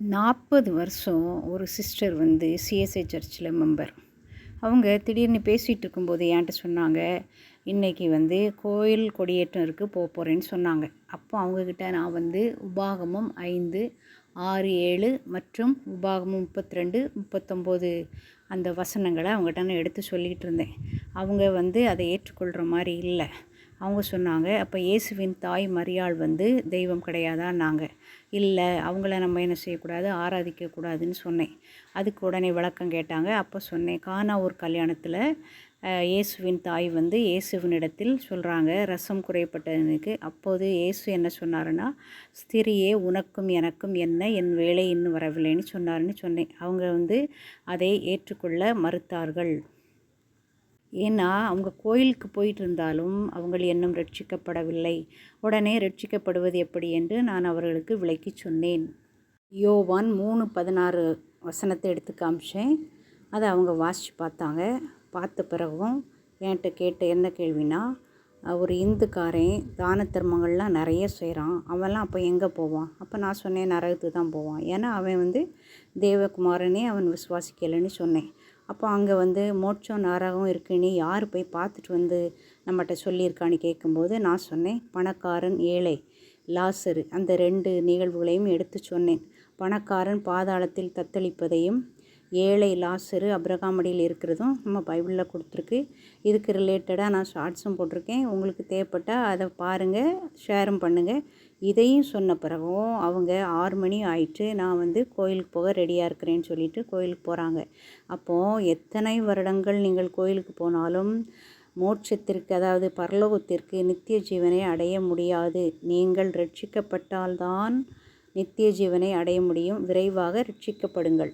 40 வருஷம் ஒரு சிஸ்டர் வந்து சிஎஸ்ஐ சர்ச்சில் மெம்பர். அவங்க திடீர்னு பேசிகிட்டு இருக்கும்போது என்கிட்ட சொன்னாங்க, இன்றைக்கி வந்து கோயில் கொடியேற்றம் இருக்குது போகிறேன்னு சொன்னாங்க. அப்போ அவங்கக்கிட்ட நான் வந்து உபாகமம் 5, 6, 7 மற்றும் உபாகமம் 32, 39 அந்த வசனங்களை அவங்ககிட்ட நான் எடுத்து சொல்லிகிட்டு இருந்தேன். அவங்க வந்து அதை ஏற்றுக்கொள்கிற மாதிரி இல்லை. அவங்க சொன்னாங்க, அப்போ இயேசுவின் தாய் மரியாள் வந்து தெய்வம் கிடையாதான்னாங்க. இல்லை, அவங்கள நம்ம என்ன செய்யக்கூடாது, ஆராதிக்கக்கூடாதுன்னு சொன்னேன். அதுக்கு உடனே விளக்கம் கேட்டாங்க. அப்போ சொன்னேன், கானா ஒரு கல்யாணத்தில் இயேசுவின் தாய் வந்து இயேசுவினிடத்தில் சொல்கிறாங்க, ரசம் குறைப்பட்டவனுக்கு. அப்போது இயேசு என்ன சொன்னாருன்னா, ஸ்திரியே, உனக்கும் எனக்கும் என்ன, என் வேலை இன்னும் வரவில்லைன்னு சொன்னாருன்னு சொன்னேன். அவங்க வந்து அதை ஏற்றுக்கொள்ள மறுத்தார்கள். ஏன்னா அவங்க கோயிலுக்கு போயிட்டு இருந்தாலும் அவங்கள் இன்னும் ரட்சிக்கப்படவில்லை. உடனே ரட்சிக்கப்படுவது எப்படி என்று நான் அவர்களுக்கு விளக்கி சொன்னேன். யோவான் 3:16 வசனத்தை எடுத்து காமிச்சேன். அதை அவங்க வாசித்து பார்த்தாங்க. பார்த்த பிறகும் என்கிட்ட கேட்ட என்ன கேள்வினா, ஒரு இந்துக்காரன் தான தர்மங்கள்லாம் நிறைய செய்கிறான், அவன்லாம் அப்போ எங்கே போவான்? அப்போ நான் சொன்னேன், நரகத்துக்கு தான் போவான். ஏன்னா அவன் வந்து தேவகுமாரனே அவன் விசுவாசிக்கலைன்னு சொன்னேன். அப்போ அங்கே வந்து மோட்சம் நரகம் இருக்குன்னு யார் போய் பார்த்துட்டு வந்து நம்மகிட்ட சொல்லியிருக்கான்னு கேட்கும்போது நான் சொன்னேன், பணக்காரன், ஏழை, லாசரு, அந்த 2 நிகழ்வுகளையும் எடுத்து சொன்னேன். பணக்காரன் பாதாளத்தில் தத்தளிப்பதையும், ஏழை லாசரு அபிரகாமடியில் இருக்கிறதும் நம்ம பைபிளில் கொடுத்துருக்கு. இதுக்கு ரிலேட்டடாக நான் ஷார்ட்ஸும் போட்டிருக்கேன். உங்களுக்கு தேவைப்பட்டால் அதை பாருங்கள், ஷேரும் பண்ணுங்கள். இதையும் சொன்ன பிறகும் அவங்க 6 மணி ஆயிட்டு நான் வந்து கோயிலுக்கு போக ரெடியாக இருக்கிறேன்னு சொல்லிட்டு கோயிலுக்கு போகிறாங்க. அப்போது எத்தனை வருடங்கள் நீங்கள் கோயிலுக்கு போனாலும் மோட்சத்திற்கு, அதாவது பரலோகத்திற்கு, நித்திய ஜீவனை அடைய முடியாது. நீங்கள் ரட்சிக்கப்பட்டால்தான் நித்திய ஜீவனை அடைய முடியும். விரைவாக ரட்சிக்கப்படுங்கள்.